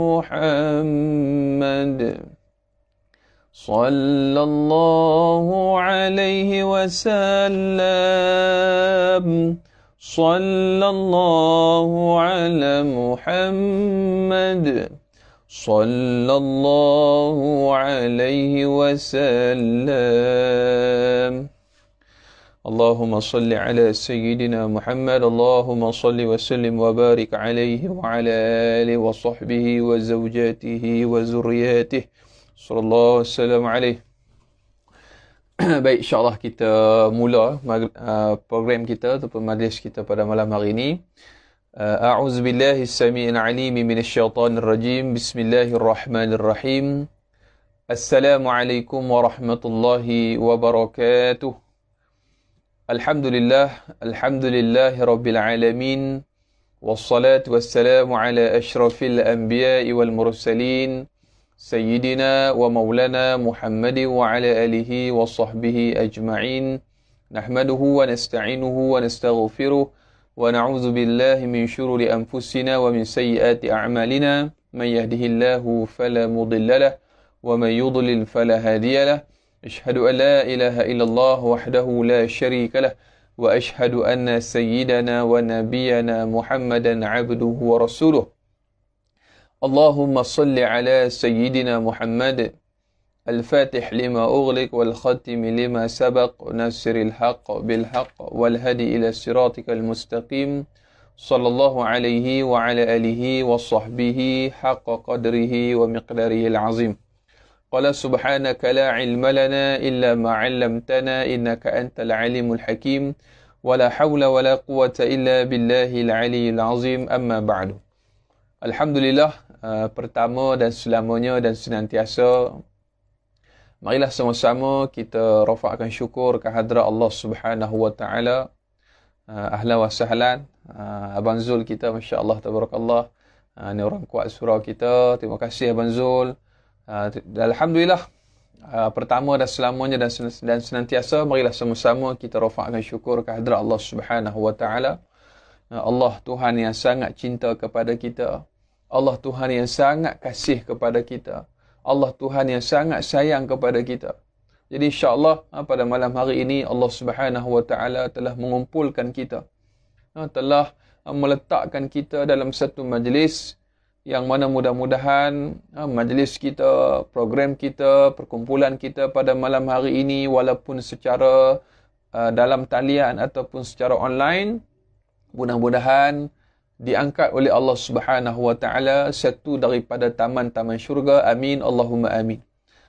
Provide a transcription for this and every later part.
محمد صلى الله عليه وسلم صلى الله على محمد صلى الله عليه وسلم اللهم صل على سيدنا محمد اللهم صل وسلم وبارك عليه وعلى آله وصحبه وزوجاته وذرياته صلى الله وسلم عليه. Baik, insyaAllah kita mula program kita ataupun majlis kita pada malam hari ini. A'udzubillahi as-sami'il 'alim minasyaitonir rajim. Bismillahirrahmanirrahim. Assalamualaikum warahmatullahi wabarakatuh. Alhamdulillah Rabbil Alamin. Wassalatu wassalamu ala ashrafil anbiya'i wal mursalin Sayyidina wa maulana Muhammadin wa ala alihi wa sahbihi ajma'in. Nahmaduhu wa nasta'inuhu wa nastaghfiruh wa na'udzu billahi min shururi anfusina wa min sayyiati a'malina. Man yahdihillahu fala mudilla lahu wa man yudlil fala hadiya lahu. Ashhadu an la ilaha illallah wahdahu la syarika lah wa ashhadu anna sayyidana wa nabiyyana Muhammadan 'abduhu wa rasuluh. Allahumma salli ala sayyidina Muhammad al-fatih lima ughliq wal khatim lima sabaq nasiril haqq bil haqq wal hadi ila siratikal mustaqim sallallahu alaihi wa ala alihi wa sahbihi haqqa qadrihi wa miqdarihi al-azim. Qala subhanaka la ilma lana illa ma 'allamtana innaka antal alimul hakim wa la hawla wa la quwwata illa billahil aliyyil azim. Amma ba'du. Alhamdulillah, pertama dan selamanya dan senantiasa marilah sama-sama kita rafa'kan syukur ke hadrat Allah Subhanahu wa taala. Ahlan wa sahlan. Abang Zul kita, masya-Allah tabarakallah. Ni orang kuat surau kita. Terima kasih Abang Zul. Alhamdulillah, pertama dan selamanya dan senantiasa marilah sama-sama kita rafa'kan syukur ke hadrat Allah Subhanahu wa taala. Allah Tuhan yang sangat cinta kepada kita. Allah Tuhan yang sangat kasih kepada kita. Allah Tuhan yang sangat sayang kepada kita. Jadi insya-Allah pada malam hari ini Allah Subhanahu wa taala telah mengumpulkan kita. Telah meletakkan kita dalam satu majlis yang mana mudah-mudahan majlis kita, program kita, perkumpulan kita pada malam hari ini walaupun secara dalam talian ataupun secara online, mudah-mudahan diangkat oleh Allah Subhanahu wa taala satu daripada taman-taman syurga. Amin Allahumma amin.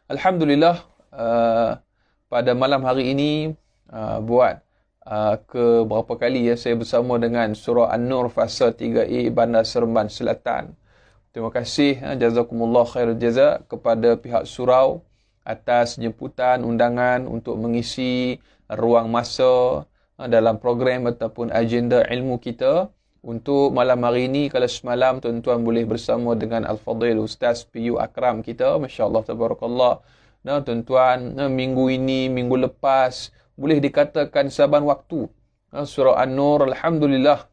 Alhamdulillah, pada malam hari ini buat ke berapa kali saya bersama dengan surah An-Nur fasa 3A Bandar Seremban Selatan. Terima kasih, jazakumullah khairul jazak kepada pihak surau atas jemputan undangan untuk mengisi ruang masa dalam program ataupun agenda ilmu kita. Untuk malam hari ini, kalau semalam tuan-tuan boleh bersama dengan Al-Fadhil Ustaz PU Akram kita, masya-Allah tabarakallah. Nah, tuan-tuan, minggu ini, minggu lepas, boleh dikatakan saban waktu surah An-Nur, alhamdulillah,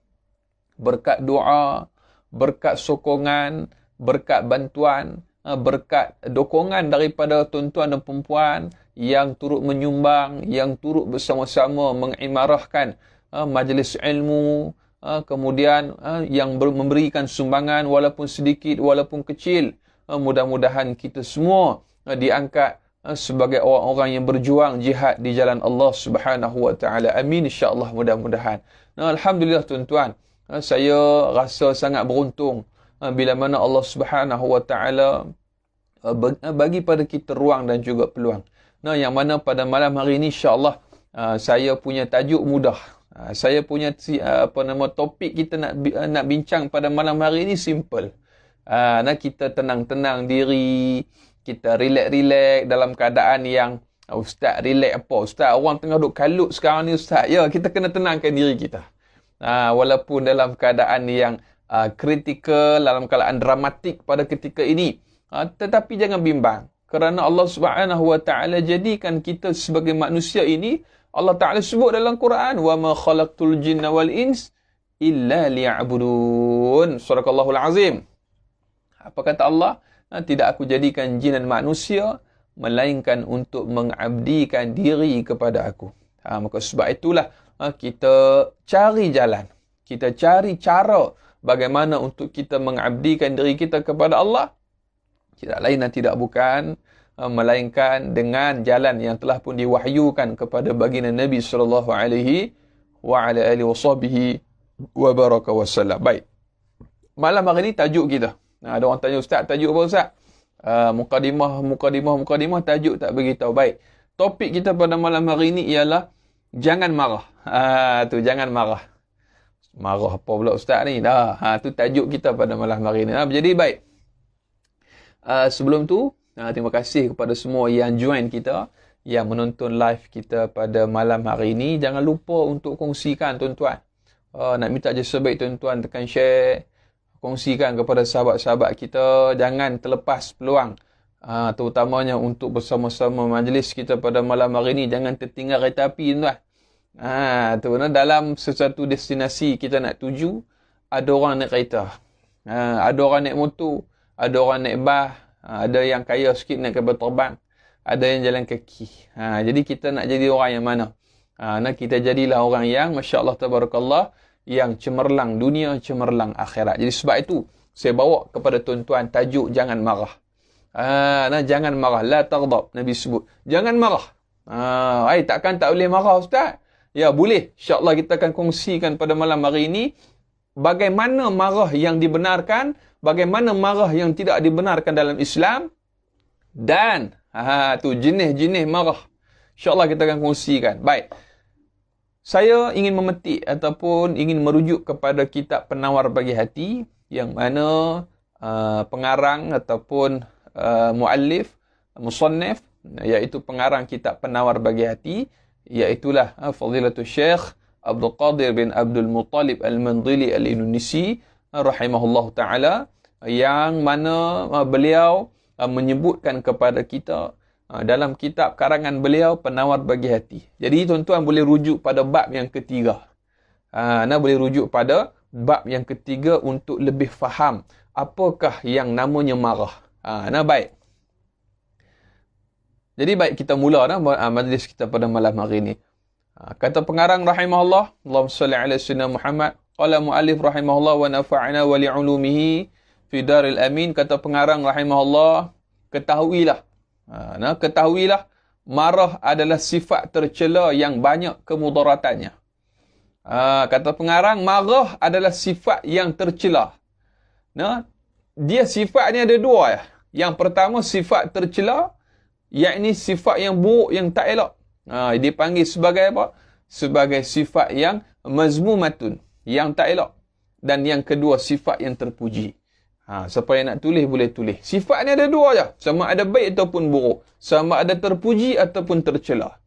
berkat doa, berkat sokongan, berkat bantuan, berkat dokongan daripada tuan-tuan dan perempuan yang turut menyumbang, yang turut bersama-sama mengimarahkan majlis ilmu, kemudian yang memberikan sumbangan walaupun sedikit, walaupun kecil. Mudah-mudahan kita semua diangkat sebagai orang-orang yang berjuang jihad di jalan Allah Subhanahu wa taala. Amin insya-Allah, mudah-mudahan. Alhamdulillah tuan-tuan, saya rasa sangat beruntung bila mana Allah Subhanahu wa taala bagi pada kita ruang dan juga peluang. Yang mana pada malam hari ini insya-Allah saya punya tajuk mudah. Saya punya topik kita nak bincang pada malam hari ini simple. Kita tenang-tenang diri, kita relax-relax dalam keadaan yang Ustaz relax apa? Ustaz, orang tengah duk kalut sekarang ni Ustaz. Ya, kita kena tenangkan diri kita. Walaupun dalam keadaan yang kritikal, dalam keadaan dramatik pada ketika ini, tetapi jangan bimbang, kerana Allah Subhanahu wa taala jadikan kita sebagai manusia ini, Allah Taala sebut dalam Quran, wa ma khalaqtul jinna wal ins illa liya'budun. Surah Al-Azim. Apa kata Allah? Tidak aku jadikan jin dan manusia melainkan untuk mengabdikan diri kepada aku. Maka sebab itulah kita cari jalan. Kita cari cara bagaimana untuk kita mengabdikan diri kita kepada Allah. Tidak lain dan tidak bukan melainkan dengan jalan yang telah pun diwahyukan kepada baginda Nabi sallallahu alaihi wa ala alihi wa baraka wasallam. Baik. Malam hari ni tajuk kita. Ada orang tanya, Ustaz, tajuk apa Ustaz? Mukadimah, tajuk tak beritahu. Baik. Topik kita pada malam hari ni ialah jangan marah. Jangan marah. Marah apa pula Ustaz ni? Tu tajuk kita pada malam hari ni. Jadi baik. Sebelum tu, terima kasih kepada semua yang join kita, yang menonton live kita pada malam hari ini. Jangan lupa untuk kongsikan tuan-tuan. Nak minta je sebaik tuan-tuan tekan share, kongsikan kepada sahabat-sahabat kita. Jangan terlepas peluang, terutamanya untuk bersama-sama majlis kita pada malam hari ini. Jangan tertinggal kereta api tuan. Dalam sesuatu destinasi kita nak tuju, ada orang naik kereta, ada orang naik motor, ada orang naik bas, ada yang kaya sikit naik kapal terbang, ada yang jalan kaki. Jadi kita nak jadi orang yang mana? Kita jadilah orang yang Masya Allah Tabarakallah, yang cemerlang dunia, cemerlang akhirat. Jadi sebab itu saya bawa kepada tuan-tuan tajuk jangan marah. Jangan marah. La taghdab, Nabi sebut. Jangan marah. Takkan tak boleh marah Ustaz? Ya boleh. InsyaAllah kita akan kongsikan pada malam hari ini bagaimana marah yang dibenarkan, bagaimana marah yang tidak dibenarkan dalam Islam, dan jenis-jenis marah. InsyaAllah kita akan kongsikan. Baik. Saya ingin memetik ataupun ingin merujuk kepada kitab Penawar Bagi Hati, yang mana pengarang ataupun muallif, musannif, iaitu pengarang kitab Penawar Bagi Hati, iaitulah Fadilatul Syekh Abdul Qadir bin Abdul Muttalib Al-Mandili Al-Indonesia rahimahullah ta'ala, yang mana beliau menyebutkan kepada kita dalam kitab karangan beliau Penawar Bagi Hati. Jadi tuan-tuan boleh rujuk pada bab yang ketiga. Boleh rujuk pada bab yang ketiga untuk lebih faham apakah yang namanya marah. Baik. Jadi baik, kita mula majlis kita pada malam hari ini. Kata pengarang rahimahullah, Allahumma salli ala sayyidina Muhammad, qala muallif rahimahullah wa nafa'ana wa li'ulumihi fi daril amin. Kata pengarang rahimahullah, ketahuilah marah adalah sifat tercela yang banyak kemudaratannya. Kata pengarang, marah adalah sifat yang tercela. Dia sifat ni ada dua ya. Yang pertama sifat tercela, yakni sifat yang buruk, yang tak elok. Dipanggil sebagai apa? Sebagai sifat yang mazmumatun, yang tak elok. Dan yang kedua sifat yang terpuji. Siapa yang nak tulis boleh tulis. Sifat ni ada dua je. Sama ada baik ataupun buruk. Sama ada terpuji ataupun tercela.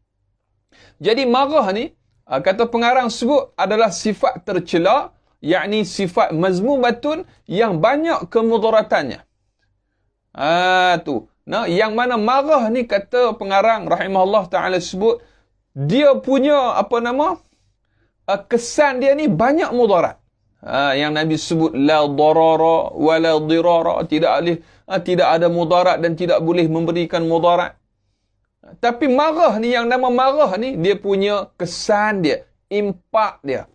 Jadi marah ni, kata pengarang sebut adalah sifat tercela, yakni sifat mazmumatun yang banyak kemudaratannya. Yang mana marah ni, kata pengarang rahimahullah ta'ala sebut, dia punya kesan dia ni banyak mudarat. Yang Nabi sebut la darara wa la dirara, tidak ada mudarat dan tidak boleh memberikan mudarat. Tapi marah ni, yang nama marah ni, dia punya kesan dia, impak dia,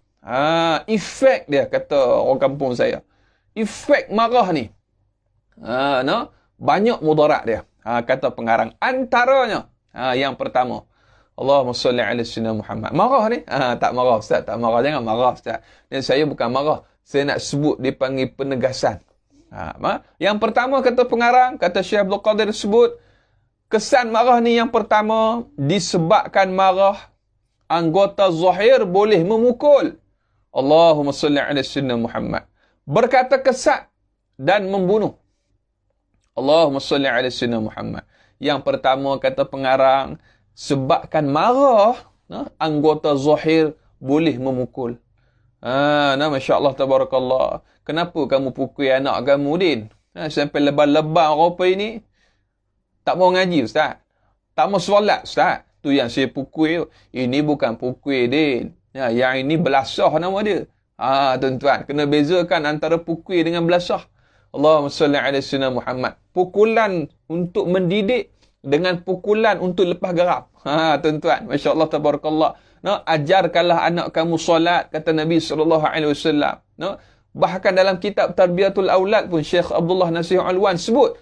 efek dia, kata orang kampung saya. Efek marah ni banyak mudarat dia. Kata pengarang, antaranya yang pertama, Allahumma salli ala sayyidina Muhammad. Marah ni? Tak marah Ustaz, tak marah. Jangan marah Ustaz. Dan saya bukan marah. Saya nak sebut dipanggil penegasan. Yang pertama, kata pengarang, kata Syekh Abdul Qadir sebut, kesan marah ni yang pertama, disebabkan marah, anggota zahir boleh memukul. Allahumma salli ala sayyidina Muhammad. Berkata kesat dan membunuh. Allahumma salli ala sayyidina Muhammad. Yang pertama, kata pengarang, sebabkan marah, anggota zahir boleh memukul. Masya Allah tabarakallah. Kenapa kamu pukul anak kamu, Din? Sampai lebam-lebam rupa ini. Tak mau ngaji Ustaz. Tak mau solat Ustaz. Tu yang saya pukul. Ini bukan pukul, Din. Yang ini belasah nama dia. Tuan-tuan, kena bezakan antara pukul dengan belasah. Allahumma salli ala sayyidina Muhammad. Pukulan untuk mendidik dengan pukulan untuk lepas geram. Tuan-tuan, masya-Allah tabarakallah. No, ajarkanlah anak kamu solat, kata Nabi sallallahu alaihi wasallam. No, bahkan dalam kitab Tarbiyatul Aulad pun Syekh Abdullah Nasih Alwan sebut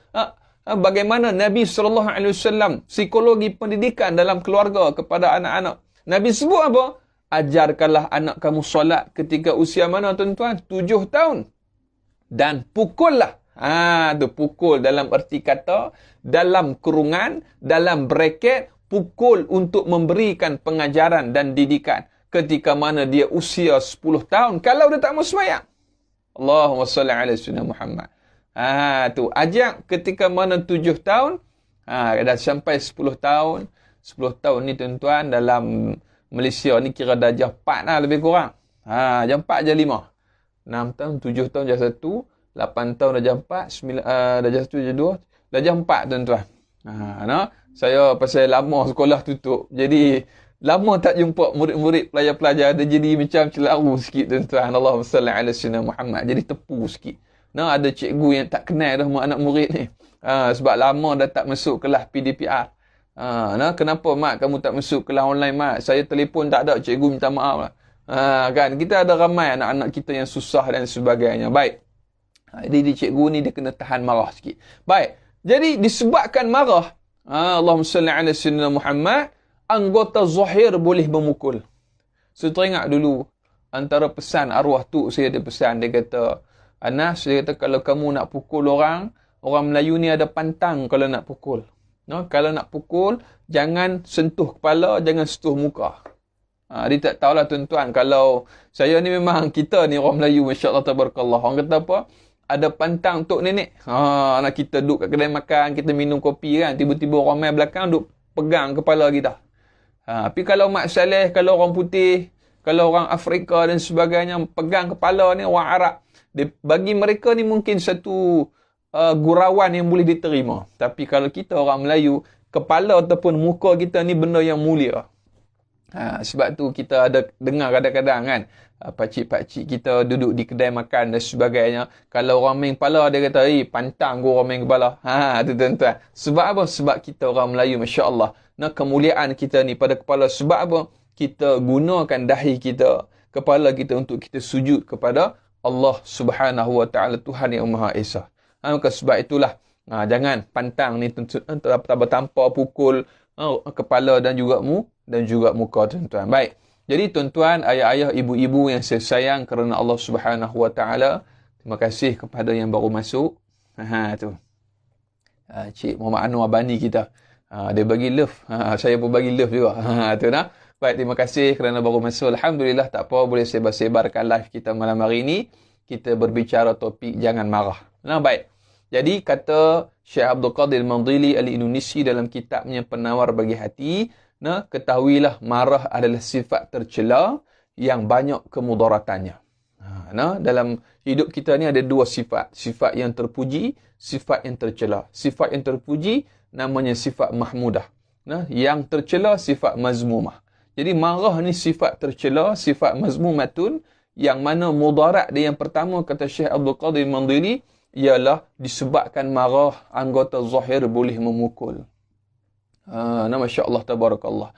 bagaimana Nabi sallallahu alaihi wasallam psikologi pendidikan dalam keluarga kepada anak-anak. Nabi sebut apa? Ajarkanlah anak kamu solat ketika usia mana tuan-tuan? 7 tahun. Dan pukullah. Tu pukul dalam erti kata, dalam kurungan, dalam bracket, pukul untuk memberikan pengajaran dan didikan ketika mana dia usia 10 tahun. Kalau dia tak mau sembahyang. Allahumma salli ala sayyidina Muhammad. Tu ajak ketika mana 7 tahun, dah sampai 10 tahun. 10 tahun ni tuan-tuan dalam Malaysia ni kira darjah 4 lah lebih kurang. Darjah 4 darjah 5. 6 tahun, 7 tahun darjah 1, 8 tahun darjah 4, 9 darjah 1 darjah 2, darjah 4 tuan-tuan. Saya pasal lama sekolah tutup. Jadi lama tak jumpa murid-murid pelajar-pelajar, dia jadi macam celaru sikit tuan-tuan. Allahumma salli ala sayyidina Muhammad. Jadi tepu sikit. Ada cikgu yang tak kenal dah anak murid ni. Sebab lama dah tak masuk kelas PDPR. Kenapa mak kamu tak masuk kelas online mak? Saya telefon tak ada, cikgu minta maaf lah. Kan kita ada ramai anak-anak kita yang susah dan sebagainya. Baik. Jadi cikgu ni dia kena tahan marah sikit. Baik. Jadi disebabkan marah, Allahumma salli ala sayyidina Muhammad, anggota zahir boleh memukul. So teringat dulu antara pesan arwah tu, saya ada pesan, dia kata, Anas, dia kata kalau kamu nak pukul orang Melayu ni ada pantang kalau nak pukul. Kalau nak pukul, jangan sentuh kepala, jangan sentuh muka. Dia tak tahulah tuan-tuan, kalau saya ni memang, kita ni orang Melayu, masya-Allah tabarakallah. Orang kata apa? Ada pantang untuk nenek. Nak kita duduk kat kedai makan, kita minum kopi kan, tiba-tiba orang main belakang duduk pegang kepala kita. Tapi kalau Mak Saleh, kalau orang putih, kalau orang Afrika dan sebagainya, pegang kepala ni orang Arab. Bagi mereka ni mungkin satu gurauan yang boleh diterima. Tapi kalau kita orang Melayu, kepala ataupun muka kita ni benda yang mulia. Sebab tu kita ada dengar kadang-kadang kan, pakcik-pakcik kita duduk di kedai makan dan sebagainya, kalau orang main kepala dia kata, pantang gua orang main kepala. Tu tuan-tuan. Sebab apa? Sebab kita orang Melayu, masya-Allah. Kemuliaan kita ni pada kepala. Sebab apa? Kita gunakan dahi kita, kepala kita untuk kita sujud kepada Allah Subhanahu wa taala, Tuhan yang Maha Esa. Maka sebab itulah jangan pantang ni tanpa pukul kepala dan juga muka tuan-tuan. Baik. Jadi tuan-tuan, ayah-ayah, ibu-ibu yang saya sayang kerana Allah Subhanahu wa taala, terima kasih kepada yang baru masuk. Tu. Cik Muhammad Anwar Bani kita. Dia bagi love. Saya pun bagi love juga. Tu nah. Baik, terima kasih kerana baru masuk. Alhamdulillah, tak apa, boleh sebar-sebarkan live kita malam hari ini. Kita berbicara topik jangan marah. Baik. Jadi kata Syekh Abdul Qadir Mandili Al-Indonesi dalam kitabnya Penawar Bagi Hati, ketahuilah marah adalah sifat tercela yang banyak kemudaratannya. Dalam hidup kita ni ada dua sifat. Sifat yang terpuji, sifat yang tercela. Sifat yang terpuji namanya sifat mahmudah. Yang tercela sifat mazmumah. Jadi marah ni sifat tercela, sifat mazmumatun, yang mana mudarat dia yang pertama kata Syekh Abdul Qadir Mandili ialah disebabkan marah anggota zahir boleh memukul. Masya-Allah tabarakallah.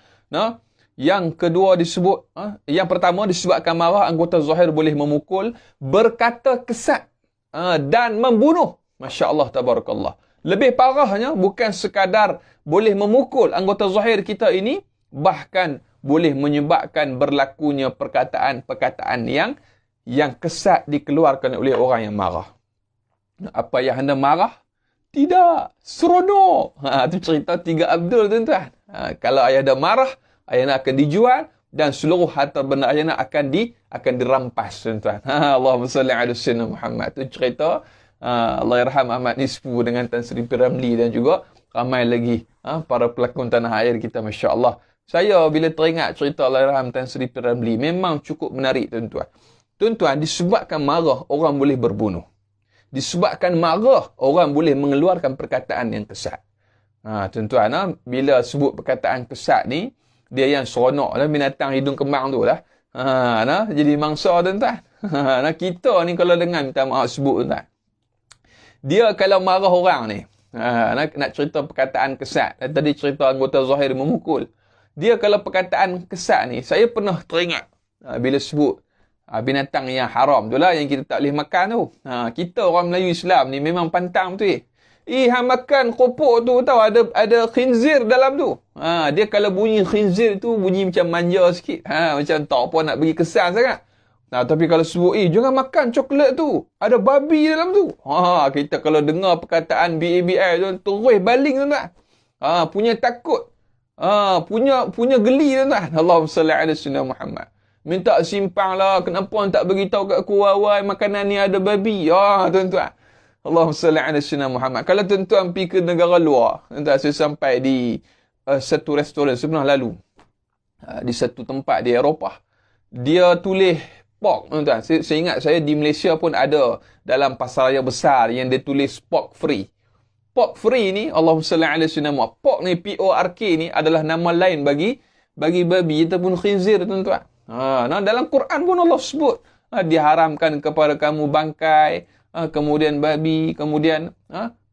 Yang kedua disebut, yang pertama disebabkan marah anggota zahir boleh memukul, berkata kesat dan membunuh. Masya-Allah tabarakallah. Lebih parahnya bukan sekadar boleh memukul anggota zahir kita ini, bahkan boleh menyebabkan berlakunya perkataan-perkataan yang kesat dikeluarkan oleh orang yang marah. Apa yang anda marah? Tidak. Seronok. Itu cerita 3 Abdul tuan-tuan. Kalau ayah dah marah, ayah akan dijual dan seluruh harta benda ayah akan dirampas tuan-tuan. Allahumma salli ala sayyidina Muhammad. Itu cerita Allahyarham Ahmad Nisfu dengan Tan Sri P. Ramlee dan juga ramai lagi para pelakon tanah air kita, masya-Allah. Saya bila teringat cerita Allahyarham Tan Sri P. Ramlee memang cukup menarik tuan-tuan. Tuan-tuan, disebabkan marah orang boleh berbunuh. Disebabkan marah orang boleh mengeluarkan perkataan yang kesat. Tuan-tuan, bila sebut perkataan kesat ni, dia yang seronok lah, binatang hidung kembang tu lah. Jadi mangsa tuan-tuan. Kita ni kalau dengar minta maaf sebut tuan-tuan. Dia kalau marah orang ni, nak cerita perkataan kesat. Tadi cerita anggota Zahir memukul. Dia kalau perkataan kesat ni, saya pernah teringat bila sebut binatang yang haram tu lah, yang kita tak boleh makan tu. Kita orang Melayu Islam ni memang pantang tu. Hang makan kopok tu tahu ada khinzir dalam tu. Dia kalau bunyi khinzir tu bunyi macam manja sikit. Macam tak apa nak bagi kesan sangat. Tapi kalau sebut, jangan makan coklat tu. Ada babi dalam tu. Kita kalau dengar perkataan BABI tu, terus baling tuan-tuan. Punya takut. Punya geli tuan-tuan. Allahumma salli ala sayyidina Muhammad. Minta simpang lah. Kenapa tak beritahu kat aku awal makanan ni ada babi? Tuan-tuan. Allahumma salli ala sayyidina Muhammad. Kalau tuan-tuan pergi ke negara luar, tuan-tuan, saya sampai di satu restoran sebenarnya lalu. Di satu tempat di Eropah. Dia tulis pork, tuan-tuan. Saya ingat saya di Malaysia pun ada dalam pasaraya besar yang dia tulis pork free. Pork free ni, Allahumma salli ala sayyidina Muhammad. Pork ni, P-O-R-K ni adalah nama lain bagi babi ataupun khinzir, tuan-tuan. Dalam Quran pun Allah sebut. Diharamkan kepada kamu bangkai, kemudian babi, kemudian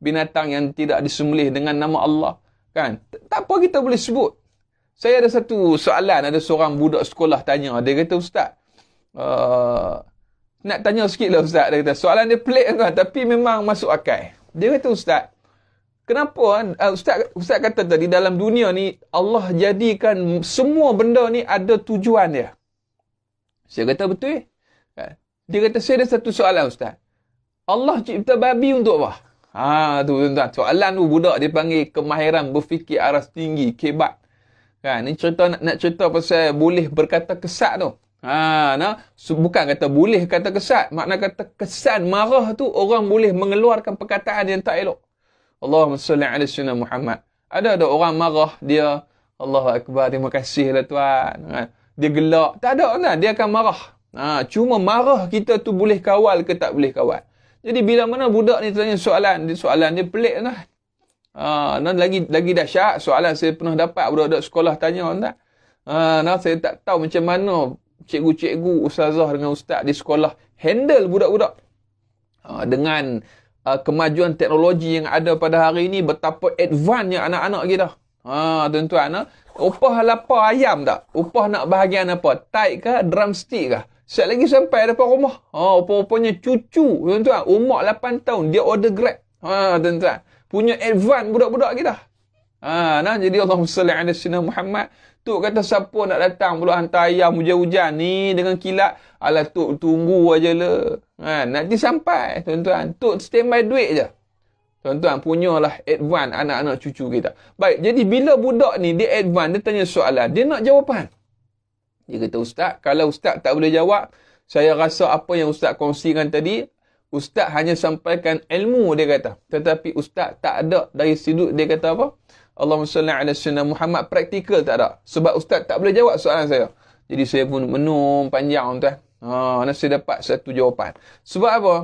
binatang yang tidak disembelih dengan nama Allah. Kan? Tak apa kita boleh sebut. Saya ada satu soalan, ada seorang budak sekolah tanya. Dia kata, Ustaz, nak tanya sikit lah Ustaz. Dia kata, soalan dia pelik kan, tapi memang masuk akal. Dia kata, Ustaz, kenapa Ustaz kata tadi dalam dunia ni Allah jadikan semua benda ni ada tujuan dia. Saya kata betul. Dia kata, saya ada satu soalan Ustaz. Allah cipta babi untuk apa? Tu tuan-tuan. Soalan tu budak dia panggil kemahiran berfikir aras tinggi, kebat. Kan, ni cerita nak cerita pasal boleh berkata kesat tu. Bukan kata boleh kata kesat. Makna kata kesan marah tu orang boleh mengeluarkan perkataan yang tak elok. Allahumma salli ala sayyidina Muhammad. Ada orang marah, dia Allahu Akbar, terima kasih lah Tuan. Dia gelak. Tak ada kan? Dia akan marah. Cuma marah kita tu boleh kawal ke tak boleh kawal. Jadi bila mana budak ni tanya soalan dia pelik kan. Lagi dahsyat soalan saya pernah dapat budak-budak sekolah tanya kan. Saya tak tahu macam mana cikgu-cikgu, ustazah dengan ustaz di sekolah handle budak-budak. Dengan kemajuan teknologi yang ada pada hari ini, betapa advance anak-anak kita. Tuan-tuan, upah lapar ayam tak? Upah nak bahagian apa? Taik ke? Drumstick ke? Sekejap lagi sampai depan rumah. Rupanya cucu, tuan-tuan, umur 8 tahun, dia order Grab. Tuan-tuan, punya advance budak-budak kita. Jadi Allahumma salli ala sayyidina Muhammad. Tok kata siapa nak datang pula hantar ayam hujan-hujan ni dengan kilat. Alah Tok tunggu aja lah. Nanti sampai, tuan-tuan. Tok standby duit je. Tuan-tuan, punyalah advance anak-anak cucu kita. Baik, jadi bila budak ni dia advance, dia tanya soalan, dia nak jawapan. Dia kata, Ustaz, kalau Ustaz tak boleh jawab, saya rasa apa yang Ustaz kongsikan tadi, Ustaz hanya sampaikan ilmu, dia kata. Tetapi Ustaz tak ada dari sudut, dia kata apa? Allahumma salli ala sayyidina Muhammad, praktikal tak ada. Sebab Ustaz tak boleh jawab soalan saya. Jadi saya pun menung panjang, tuan. Saya dapat satu jawapan. Sebab apa?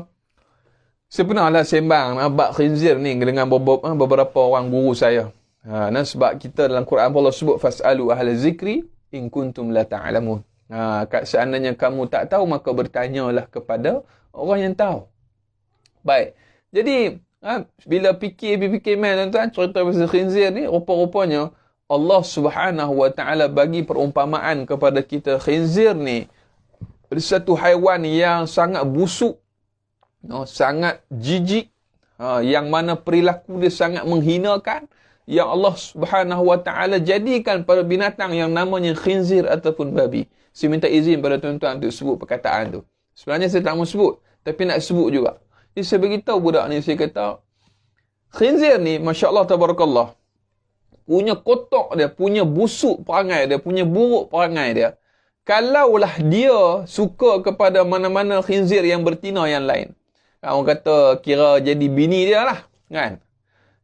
Saya pernahlah sembang bab khinzir ni dengan beberapa orang guru saya. Sebab kita dalam Quran Allah sebut fas'alu ahla zikri in kuntum la ta'lamun. Seandainya kamu tak tahu, maka bertanyalah kepada orang yang tahu. Baik. Jadi bila fikir main, tuan-tuan, cerita pasal khinzir ni, rupa-rupanya Allah Subhanahu wa taala bagi perumpamaan kepada kita. Khinzir ni satu haiwan yang sangat busuk, sangat jijik, yang mana perilaku dia sangat menghinakan, yang Allah Subhanahu wa taala jadikan pada binatang yang namanya khinzir ataupun babi. Saya minta izin pada tuan-tuan untuk sebut perkataan tu. Sebenarnya saya tak mau sebut, tapi nak sebut juga. Jadi saya beritahu budak ni, saya kata, khinzir ni, Masya Allah, Tabarakallah, punya kotak dia, punya busuk perangai dia, punya buruk perangai dia. Kalaulah dia suka kepada mana-mana khinzir yang bertina yang lain, orang kata kira jadi bini dia lah, kan?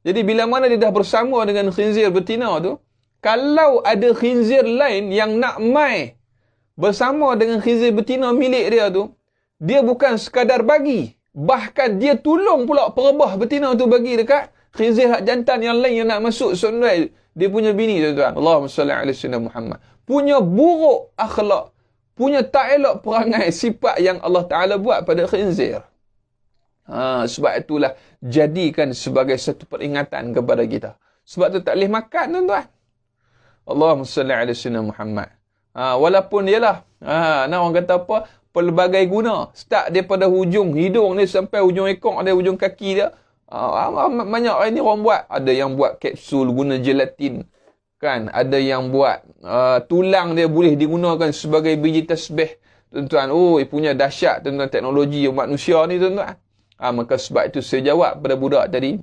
Jadi bila mana dia dah bersama dengan khinzir betina tu, kalau ada khinzir lain yang nak mai bersama dengan khinzir betina milik dia tu, dia bukan sekadar bagi, bahkan dia tolong pula perebah betina tu bagi dekat khinzir hak jantan yang lain yang nak masuk sondai dia punya bini, tuan-tuan. Allahumma salli ala sayyidina Muhammad. Punya buruk akhlak, punya tak elok perangai, sifat yang Allah Ta'ala buat pada khinzir. Sebab itulah jadikan sebagai satu peringatan kepada kita. Sebab tu tak boleh makan, tuan-tuan. Allahumma salli ala sayyidina Muhammad. Walaupun ialah, orang kata apa, pelbagai guna. Start daripada hujung hidung ni sampai hujung ekor dia, hujung kaki dia. Banyak hari ni orang buat. Ada yang buat kapsul guna gelatin. Kan? Ada yang buat tulang dia boleh digunakan sebagai biji tasbih. Tuan-tuan, punya dahsyat tuan-tuan teknologi manusia ni, tuan-tuan. Maka sebab itu saya jawab pada budak tadi.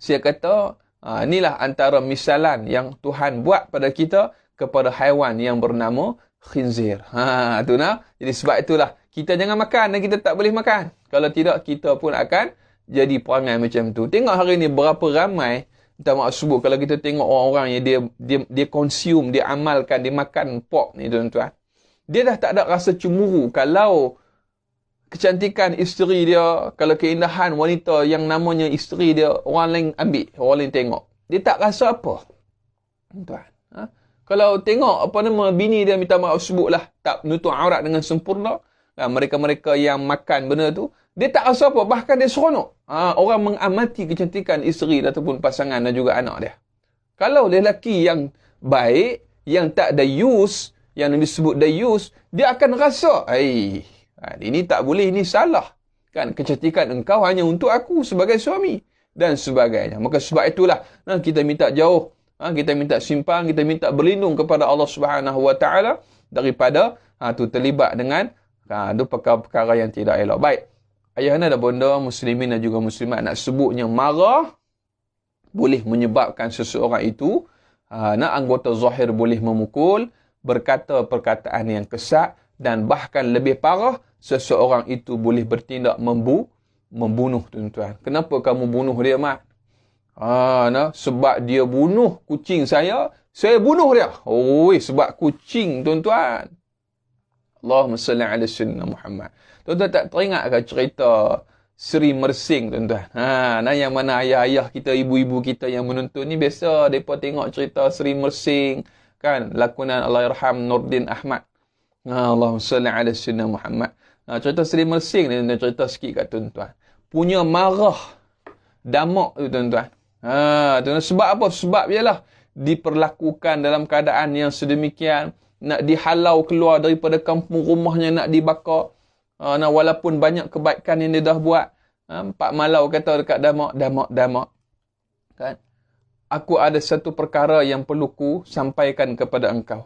Saya kata, inilah antara misalan yang Tuhan buat pada kita kepada haiwan yang bernama khinzir. Tu nah. Jadi sebab itulah kita jangan makan dan kita tak boleh makan. Kalau tidak, kita pun akan jadi perangai macam tu. Tengok hari ni berapa ramai, minta maaf sebut, kalau kita tengok orang-orang yang dia consume, dia amalkan, dia makan pork ni, tuan-tuan. Dia dah tak ada rasa cemburu kalau kecantikan isteri dia, kalau keindahan wanita yang namanya isteri dia, orang lain ambil, orang lain tengok. Dia tak rasa apa. Tuan. Kalau tengok bini dia, minta maaf sebutlah, tak menutup aurat dengan sempurna, mereka-mereka yang makan benda tu, dia tak rasa apa, bahkan dia seronok. Orang mengamati kecantikan isteri ataupun pasangan dan juga anak dia. Kalau lelaki yang baik, yang tak dayus, yang disebut dayus, dia akan rasa, ini tak boleh, ini salah. Kan, kecantikan engkau hanya untuk aku sebagai suami dan sebagainya. Maka sebab itulah kita minta jauh, kita minta simpan, kita minta berlindung kepada Allah Subhanahu Wa Taala daripada terlibat dengan perkara-perkara yang tidak elok. Baik. Ayahanda dan bonda muslimin dan juga muslimat, nak sebutnya marah boleh menyebabkan seseorang itu anggota zahir boleh memukul, berkata perkataan yang kesat, dan bahkan lebih parah, seseorang itu boleh bertindak membunuh, tuan-tuan. Kenapa kamu bunuh dia, Mat? Sebab dia bunuh kucing saya bunuh dia. Sebab kucing, tuan-tuan. Allahumma salli ala sayyidina Muhammad. Tuan-tuan tak teringatkah cerita Seri Mersing, tuan-tuan? Yang mana ayah-ayah kita, ibu-ibu kita yang menonton ni biasa mereka tengok cerita Seri Mersing, kan, lakonan Allahyarham Nordin Ahmad. Allahumma salli ala sayyidina Muhammad. Cerita Seri Mersing ni, cerita sikit kat tuan-tuan. Punya marah damak tu, tuan-tuan. Tuan-tuan, sebab apa? Sebab ialah diperlakukan dalam keadaan yang sedemikian, nak dihalau keluar daripada kampung rumahnya, nak dibakar. Walaupun banyak kebaikan yang dia dah buat. Pak Malau kata dekat damak. Kan? Aku ada satu perkara yang perlu ku sampaikan kepada engkau.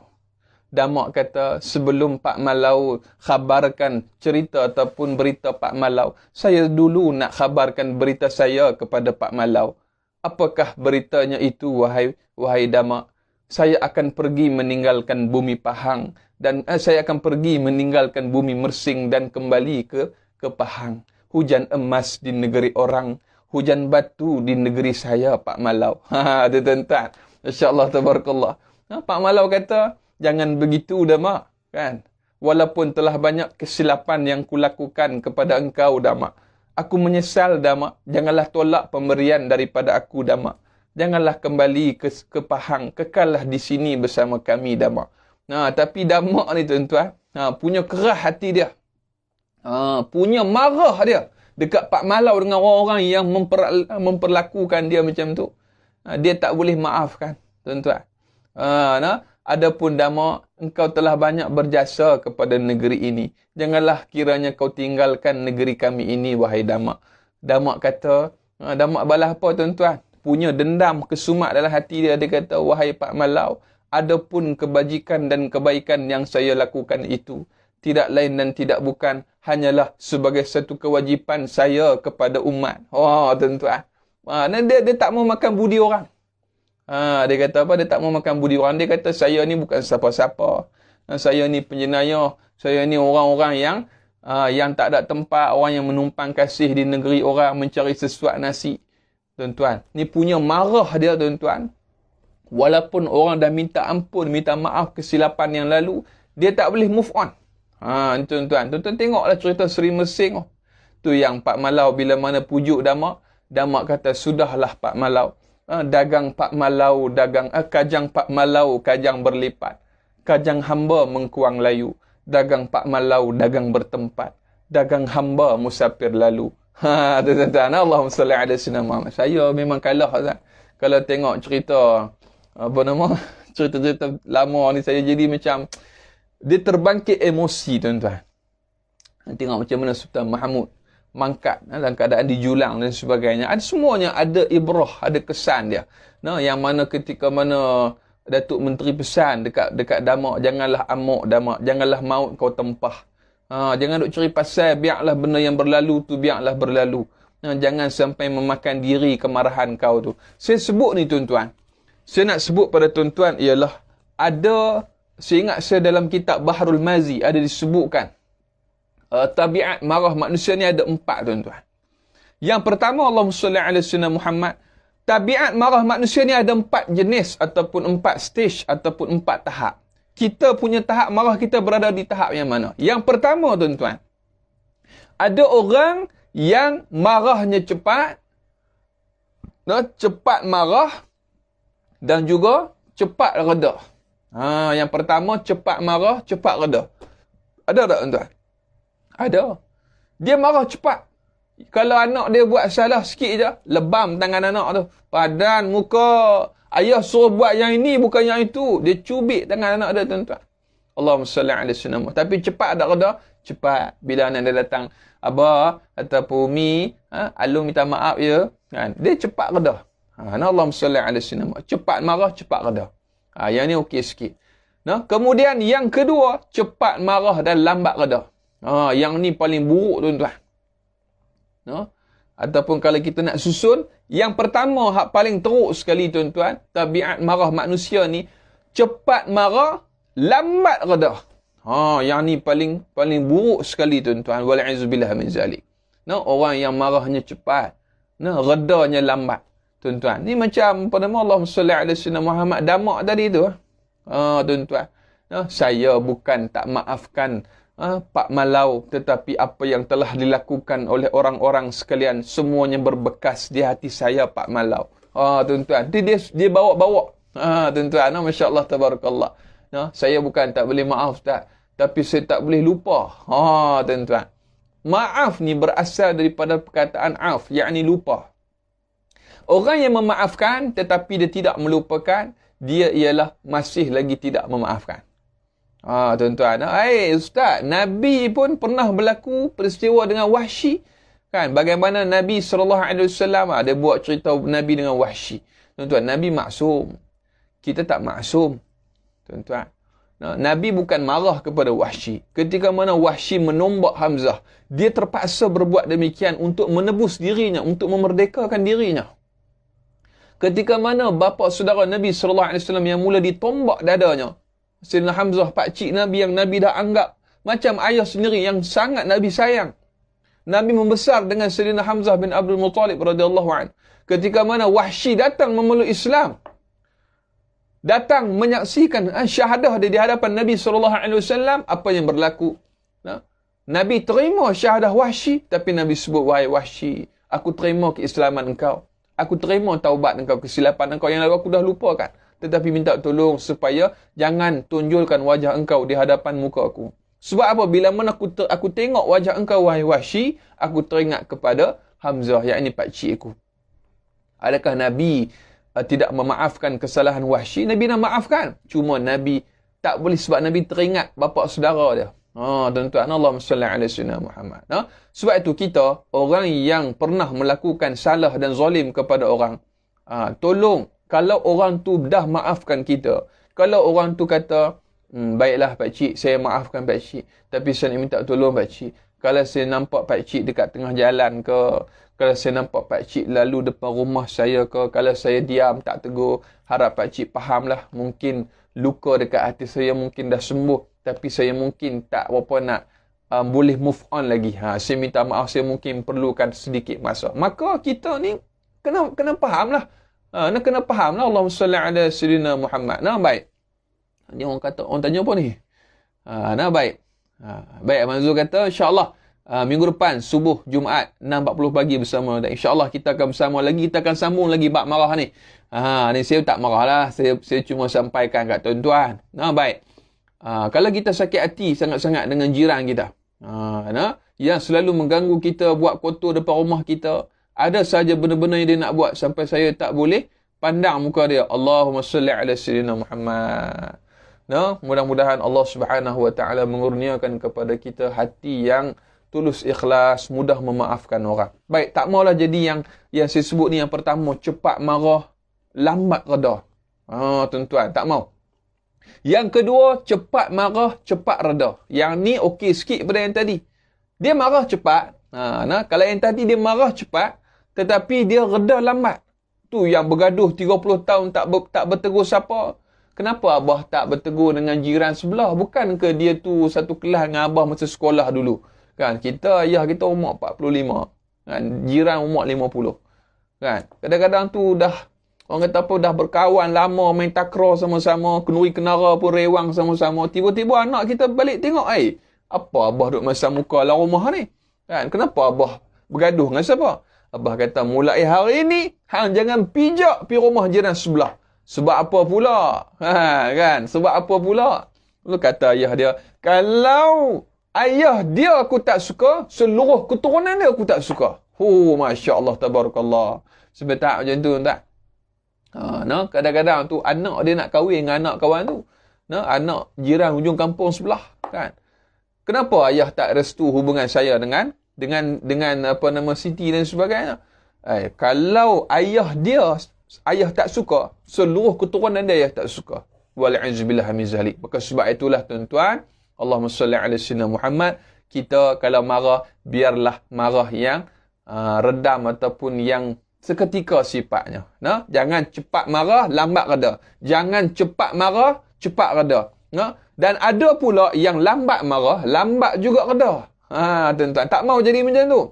Damak kata, sebelum Pak Malau khabarkan cerita ataupun berita Pak Malau, saya dulu nak khabarkan berita saya kepada Pak Malau. Apakah beritanya itu, wahai Damak? Saya akan pergi meninggalkan bumi Pahang, dan saya akan pergi meninggalkan bumi Mersing dan kembali ke Pahang. Hujan emas di negeri orang, hujan batu di negeri saya, Pak Malau. Tuan-tuan, insya-Allah tabarakallah. Pak Malau kata, jangan begitu, Damak, kan? Walaupun telah banyak kesilapan yang kulakukan kepada engkau, Damak. Aku menyesal, Damak. Janganlah tolak pemberian daripada aku, Damak. Janganlah kembali ke Pahang. Kekallah di sini bersama kami, Damak. Tapi Damak ni, tuan-tuan, punya kerah hati dia. Punya marah dia dekat Pak Malau dengan orang-orang yang memperlakukan dia macam tu. Dia tak boleh maafkan, tuan-tuan. Adapun Damak, engkau telah banyak berjasa kepada negeri ini. Janganlah kiranya kau tinggalkan negeri kami ini, wahai Damak. Damak kata, Damak balas apa, tuan-tuan? Punya dendam, kesumat dalam hati dia. Dia kata, wahai Pak Malau, adapun kebajikan dan kebaikan yang saya lakukan itu, tidak lain dan tidak bukan, hanyalah sebagai satu kewajipan saya kepada umat. Tuan-tuan. Dia tak mau makan budi orang. Dia kata apa? Dia tak mau makan budi orang. Dia kata, saya ni bukan siapa-siapa. Saya ni penjenayah. Saya ni orang-orang yang tak ada tempat. Orang yang menumpang kasih di negeri orang, mencari sesuap nasi. Tuan-tuan, ni punya marah dia, tuan-tuan. Walaupun orang dah minta ampun, minta maaf kesilapan yang lalu, dia tak boleh move on. Tuan-tuan. Tuan-tuan tengoklah cerita Seri Mersing. Tu yang Pak Malau bila mana pujuk Damak. Damak kata, sudahlah Pak Malau. Dagang Pak Malau, kajang Pak Malau, kajang berlipat. Kajang hamba mengkuang layu. Dagang Pak Malau, dagang bertempat. Dagang hamba musafir lalu. Tuan-tuan, Allahumma salli ala sayyidina Muhammad. Saya memang kalah Ustaz. Kalau tengok cerita apa nama cerita-cerita lama ni, saya jadi macam dia terbangkit emosi tuan-tuan. Tengok macam mana Sultan Mahmud mangkat dalam keadaan dijulang dan sebagainya. Ada semuanya ada ibrah, ada kesan dia. Nah, yang mana ketika mana Datuk Menteri pesan dekat Damak, janganlah amuk Damak, janganlah maut kau tempah. Jangan duk cari pasal, biarlah benda yang berlalu tu biarlah berlalu. Jangan sampai memakan diri kemarahan kau tu. Saya sebut ni tuan-tuan. Saya nak sebut pada tuan-tuan ialah ada, saya ingat saya dalam kitab Bahrul Mazi ada disebutkan tabiat marah manusia ni ada 4 tuan-tuan. Yang pertama, Allahumma salli ala sayyidina Muhammad. Tabiat marah manusia ni ada 4 jenis ataupun 4 stage ataupun 4 tahap. Kita punya tahap marah kita berada di tahap yang mana? Yang pertama tuan-tuan, ada orang yang marahnya cepat, cepat marah dan juga cepat reda. Yang pertama, cepat marah, cepat reda. Ada tak tuan-tuan? Ada. Dia marah cepat. Kalau anak dia buat salah sikit je, lebam tangan anak tu. Padan, muka. Ayah suruh buat yang ini, bukan yang itu. Dia cubit tangan anak dia, tuan-tuan. Allahumma salli ala sayyidina. Tapi cepat tak reda? Cepat. Bila anak dia datang, Abah ataupun Umi, Alung minta maaf ya. Kan? Dia cepat reda. Allahumma salli ala sayyidina. Cepat marah, cepat reda. Yang ni okey sikit. Kemudian yang kedua, cepat marah dan lambat reda. Yang ni paling buruk tuan-tuan. Ataupun kalau kita nak susun, yang pertama hak paling teruk sekali tuan-tuan, tabiat marah manusia ni cepat marah, lambat reda. Yang ni paling buruk sekali tuan-tuan. Wal'izubillah min zalik. Orang yang marahnya cepat, redanya lambat. Tuan-tuan, ni macam pada Allahumma salli ala sayyidina Muhammad Damak tadi tu. Tuan-tuan, saya bukan tak maafkan Pak Malau, tetapi apa yang telah dilakukan oleh orang-orang sekalian semuanya berbekas di hati saya Pak Malau. Tuan-tuan, dia bawa-bawa. Tuan-tuan, masya-Allah tabarakallah. Saya bukan tak boleh maaf Ustaz, tapi saya tak boleh lupa. Tuan-tuan, maaf ni berasal daripada perkataan af, yakni lupa. Orang yang memaafkan tetapi dia tidak melupakan, dia ialah masih lagi tidak memaafkan. Tuan-tuan, Ustaz, Nabi pun pernah berlaku peristiwa dengan Wahsy. Kan? Bagaimana Nabi SAW, dia buat cerita Nabi dengan Wahsy. Tuan-tuan, Nabi maksum. Kita tak maksum. Tuan-tuan, Nabi bukan marah kepada Wahsy. Ketika mana Wahsy menombak Hamzah, dia terpaksa berbuat demikian untuk menebus dirinya, untuk memerdekakan dirinya. Ketika mana bapa saudara Nabi SAW yang mula ditombak dadanya, Sayyidina Hamzah, pakcik Nabi yang Nabi dah anggap macam ayah sendiri yang sangat Nabi sayang. Nabi membesar dengan Sayyidina Hamzah bin Abdul Muttalib radhiyallahu anhu. Ketika mana Wahsy datang memeluk Islam, datang menyaksikan syahadah dia di hadapan Nabi SAW, apa yang berlaku? Nabi terima syahadah Wahsy, tapi Nabi sebut, wahai Wahsy, aku terima keislaman engkau. Aku terima taubat engkau, kesilapan engkau yang lalu aku dah lupakan. Tetapi minta tolong supaya jangan tunjulkan wajah engkau di hadapan muka aku. Sebab apa? Bila mana aku tengok wajah engkau, wahai Wahsy, aku teringat kepada Hamzah, yakni pakcik aku. Adakah Nabi tidak memaafkan kesalahan Wahsy? Nabi nak maafkan. Cuma Nabi tak boleh sebab Nabi teringat bapa saudara dia. Tuan-tuan, Allahumma salli ala sayyidina Muhammad. Sebab itu kita, orang yang pernah melakukan salah dan zalim kepada orang, tolong, kalau orang tu dah maafkan kita, kalau orang tu kata, baiklah pakcik, saya maafkan pakcik, tapi saya nak minta tolong pakcik, kalau saya nampak pakcik dekat tengah jalan ke, kalau saya nampak pakcik lalu depan rumah saya ke, kalau saya diam tak tegur, harap pakcik fahamlah, mungkin luka dekat hati saya mungkin dah sembuh, tapi saya mungkin tak berapa nak boleh move on lagi. Saya minta maaf, saya mungkin perlukan sedikit masa. Maka kita ni kena fahamlah. Kena fahamlah. Allahumma salli ala sayyidina Muhammad. Baik. Ni orang kata, orang tanya apa ni? Baik. Baik, Abang Zul kata, insya-Allah minggu depan subuh Jumaat 6.40 pagi bersama, dan insya-Allah kita akan bersama lagi, kita akan sambung lagi bab marah ni. Ni saya tak marah lah, saya cuma sampaikan kat tuan-tuan. Baik. Kalau kita sakit hati sangat-sangat dengan jiran kita, yang selalu mengganggu kita, buat kotor depan rumah kita. Ada saja benda-benda yang dia nak buat sampai saya tak boleh pandang muka dia. Allahumma salli ala sayyidina Muhammad. No, mudah-mudahan Allah Subhanahu wa taala mengurniakan kepada kita hati yang tulus ikhlas, mudah memaafkan orang. Baik, tak maulah jadi yang saya sebut ni yang pertama, cepat marah, lambat reda. Tuan-tuan, tak mau. Yang kedua, cepat marah, cepat reda. Yang ni okey sikit pada yang tadi. Dia marah cepat. Kalau yang tadi dia marah cepat, tetapi dia reda lambat. Tu yang bergaduh 30 tahun tak bertegur siapa. Kenapa abah tak bertegur dengan jiran sebelah? Bukankah dia tu satu kelas dengan abah masa sekolah dulu? Kan, kita, ayah kita umur 45. Kan, jiran umur 50. Kan, kadang-kadang tu dah, orang kata apa, dah berkawan lama, main takraw sama-sama, kenuri kenara pun rewang sama-sama. Tiba-tiba anak kita balik tengok, apa abah duduk masa muka lah rumah ni? Kan, kenapa abah bergaduh dengan siapa? Abah kata, mulai hari ni, hang jangan pijak pi rumah jiran sebelah. Sebab apa pula? Kan, sebab apa pula? Lalu kata ayah dia, kalau ayah dia aku tak suka, seluruh keturunan dia aku tak suka. Masya Allah, tabarakallah. Sebab tak macam tu, tak? Kadang-kadang tu anak dia nak kahwin dengan anak kawan tu. Anak jiran hujung kampung sebelah, kan? Kenapa ayah tak restu hubungan saya dengan apa nama Siti dan sebagainya? Kalau ayah tak suka, seluruh keturunan dia ayah tak suka. Wal'izbillah min zalik. Maka sebab itulah tuan-tuan, Allahumma salli ala sayyidina Muhammad, kita kalau marah, biarlah marah yang redam ataupun yang seketika sifatnya. Jangan cepat marah, lambat reda. Jangan cepat marah, cepat reda. Dan ada pula yang lambat marah, lambat juga reda. Tuan-tuan, tak mau jadi macam tu.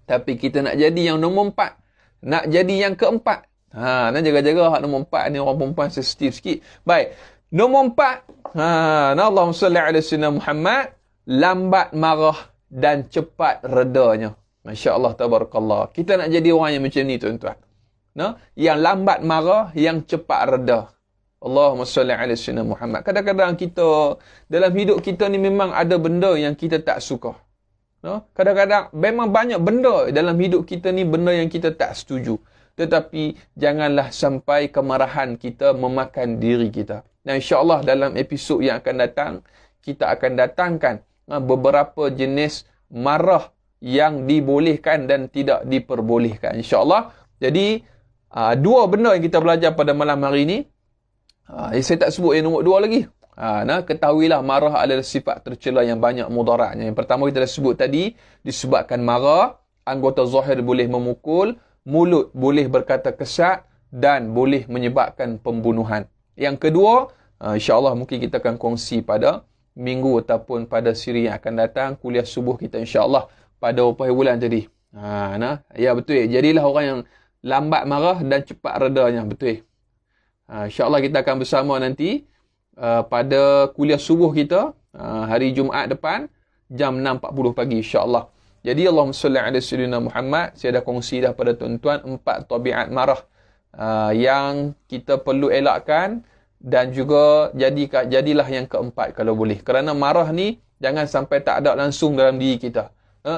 Tapi kita nak jadi yang nombor 4. Nak jadi yang keempat. Nak jaga-jaga hak nombor 4 ni, orang perempuan sensitif sikit. Baik. Nombor 4. Allahumma salli ala sayyidina Muhammad. Lambat marah dan cepat redanya. Masya Allah, tabarakallah. Kita nak jadi orang yang macam ni, tuan-tuan. Yang lambat marah, yang cepat reda. Allahumma salli ala sayyidina Muhammad. Kadang-kadang kita, dalam hidup kita ni memang ada benda yang kita tak suka. Kadang-kadang memang banyak benda dalam hidup kita ni, benda yang kita tak setuju. Tetapi janganlah sampai kemarahan kita memakan diri kita. Dan insyaAllah dalam episod yang akan datang, kita akan datangkan beberapa jenis marah yang dibolehkan dan tidak diperbolehkan, insyaAllah. Jadi, dua benda yang kita belajar pada malam hari ini. Saya tak sebut yang nombor 2 lagi. Ketahuilah marah adalah sifat tercela yang banyak mudaratnya. Yang pertama kita dah sebut tadi, disebabkan marah, anggota zahir boleh memukul, mulut boleh berkata kesat, dan boleh menyebabkan pembunuhan. Yang kedua, insyaAllah mungkin kita akan kongsi pada minggu ataupun pada siri yang akan datang, kuliah subuh kita insyaAllah pada berapa bulan tadi. Ya betul. Jadilah orang yang lambat marah dan cepat redanya, betul. InsyaAllah kita akan bersama nanti pada kuliah subuh kita hari Jumaat depan jam 6.40 pagi, insyaAllah. Jadi Allahumma salli ala sayyidina Muhammad. Saya dah kongsi dah pada tuan-tuan 4 tabiat marah yang kita perlu elakkan, dan juga jadilah yang keempat kalau boleh. Kerana marah ni jangan sampai tak ada langsung dalam diri kita.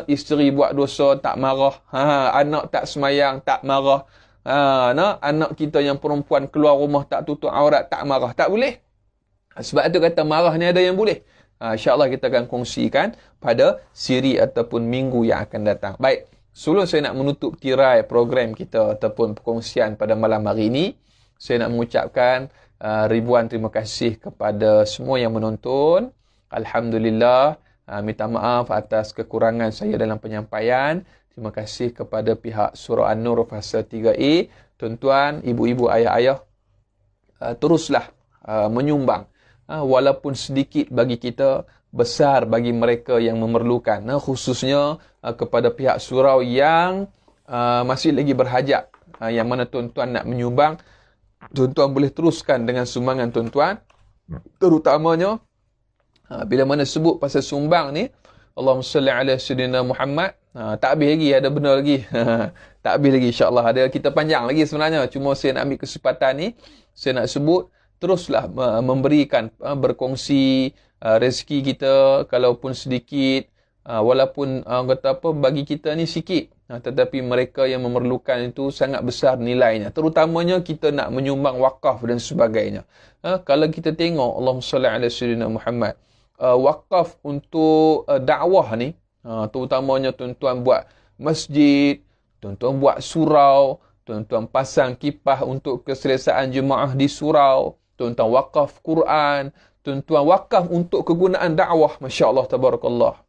Isteri buat dosa tak marah, anak tak semayang tak marah, anak kita yang perempuan keluar rumah tak tutup aurat tak marah, tak boleh. Sebab itu kata marah ni ada yang boleh. InsyaAllah kita akan kongsikan pada siri ataupun minggu yang akan datang. Baik, sebelum saya nak menutup tirai program kita ataupun perkongsian pada malam hari ini, saya nak mengucapkan ribuan terima kasih kepada semua yang menonton. Alhamdulillah, minta maaf atas kekurangan saya dalam penyampaian. Terima kasih kepada pihak Surah An-Nur fasa 3A. Tuan-tuan, ibu-ibu, ayah-ayah, teruslah menyumbang. Walaupun sedikit bagi kita, besar bagi mereka yang memerlukan. Khususnya kepada pihak surau yang masih lagi berhajat. Yang mana tuan-tuan nak menyumbang, tuan-tuan boleh teruskan dengan sumbangan tuan-tuan. Terutamanya, bila mana sebut pasal sumbang ni, Allahumma salli ala sayyidina Muhammad. Tak habis lagi, ada benda lagi. Tak habis lagi, insyaAllah. Ada kita panjang lagi sebenarnya. Cuma saya nak ambil kesempatan ni, saya nak sebut, teruslah memberikan, berkongsi rezeki kita, kalaupun sedikit, Walaupun kata apa, bagi kita ni sikit, tetapi mereka yang memerlukan itu sangat besar nilainya. Terutamanya kita nak menyumbang wakaf dan sebagainya. Kalau kita tengok, Allahumma salli ala sayyidina Muhammad, wakaf untuk dakwah ni, terutamanya tuan-tuan buat masjid, tuan-tuan buat surau, tuan-tuan pasang kipah untuk keselesaan jemaah di surau, tuan-tuan wakaf Quran, tuan-tuan wakaf untuk kegunaan dakwah. Masya Allah, tabarakallah.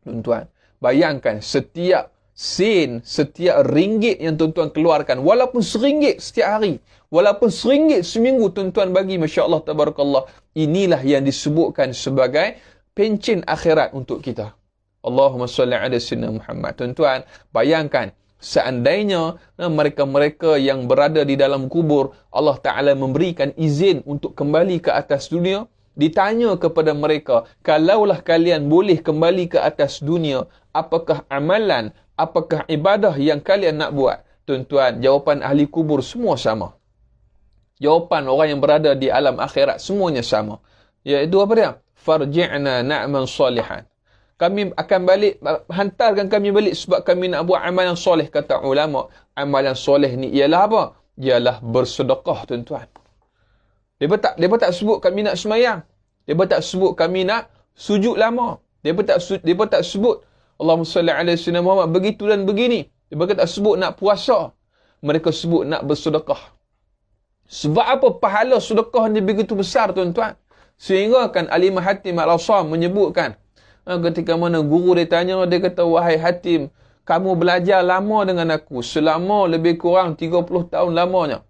Tuan-tuan, bayangkan setiap sen, setiap ringgit yang tuan-tuan keluarkan, walaupun RM1 setiap hari, walaupun RM1 seminggu tuan-tuan bagi, Masya Allah, tabarakallah, inilah yang disebutkan sebagai pencen akhirat untuk kita. Allahumma salli ala sayyidina Muhammad. Tuan-tuan, bayangkan, seandainya mereka-mereka yang berada di dalam kubur, Allah Ta'ala memberikan izin untuk kembali ke atas dunia, ditanya kepada mereka, kalaulah kalian boleh kembali ke atas dunia, apakah amalan, apakah ibadah yang kalian nak buat? Tuan-tuan, jawapan ahli kubur semua sama. Jawapan orang yang berada di alam akhirat semuanya sama. Iaitu apa dia? Farji'na na'man salihan. Kami akan balik, hantarkan kami balik sebab kami nak buat amalan soleh. Kata ulama, amalan soleh ni ialah apa? Ialah bersedekah, tuan-tuan. Dia tak sebut kami nak semayang. Dia tak sebut kami nak sujud lama. Dia tak sebut Allahumma salli ala sayyidina Muhammad begitu dan begini. Dia tak sebut nak puasa. Mereka sebut nak bersedekah. Sebab apa? Pahala sedekah ni begitu besar, tuan-tuan. Sehingga kan Al-Imam Hatim Al-Asam menyebutkan, ketika mana guru dia tanya, dia kata, wahai Hatim, kamu belajar lama dengan aku, selama lebih kurang 30 tahun lamanya.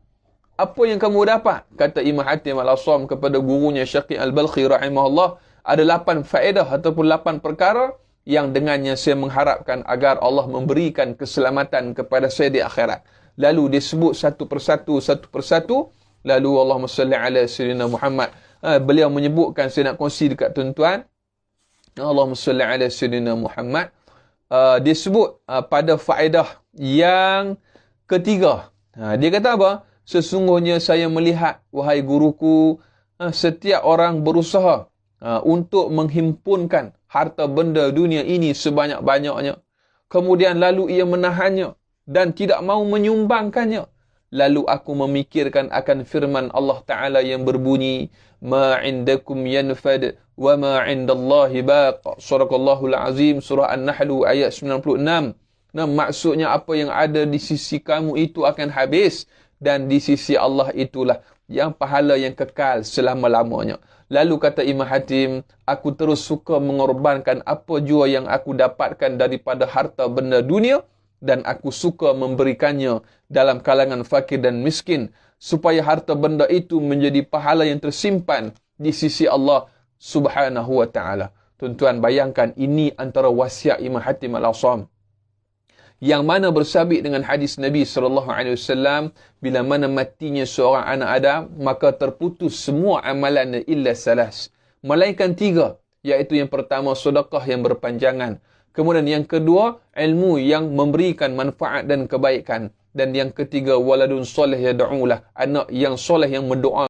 Apa yang kamu dapat? Kata Imam Hatim Al-Asam kepada gurunya Syaqi Al-Balkhi rahimahullah, ada 8 faedah ataupun 8 perkara yang dengannya saya mengharapkan agar Allah memberikan keselamatan kepada saya di akhirat. Lalu disebut satu persatu, lalu Allahumma salli ala sayyidina Muhammad. Beliau menyebutkan, saya nak kongsi dekat tuan-tuan, Allahumma salli ala sayyidina Muhammad. Disebut pada faedah yang ketiga. Dia kata apa? Sesungguhnya saya melihat, wahai guruku, setiap orang berusaha untuk menghimpunkan harta benda dunia ini sebanyak-banyaknya. Kemudian lalu ia menahannya dan tidak mahu menyumbangkannya. Lalu aku memikirkan akan firman Allah Ta'ala yang berbunyi, ma indakum yanfad wa ma indallahi baq. Surahul Azim, surah An-Nahl ayat 96. Maksudnya apa yang ada di sisi kamu itu akan habis, dan di sisi Allah itulah yang pahala yang kekal selama-lamanya. Lalu kata Imam Hatim, aku terus suka mengorbankan apa jua yang aku dapatkan daripada harta benda dunia, dan aku suka memberikannya dalam kalangan fakir dan miskin, supaya harta benda itu menjadi pahala yang tersimpan di sisi Allah Subhanahu wa ta'ala. Tuan-tuan, bayangkan, ini antara wasiat Imam Hatim Al-Asam, yang mana bersabit dengan hadis Nabi SAW, bila mana matinya seorang anak Adam, maka terputus semua amalannya illa salas, melainkan 3, iaitu yang pertama sedekah yang berpanjangan, kemudian yang kedua ilmu yang memberikan manfaat dan kebaikan, dan yang ketiga waladun soleh yad'ulah, anak yang soleh yang mendoa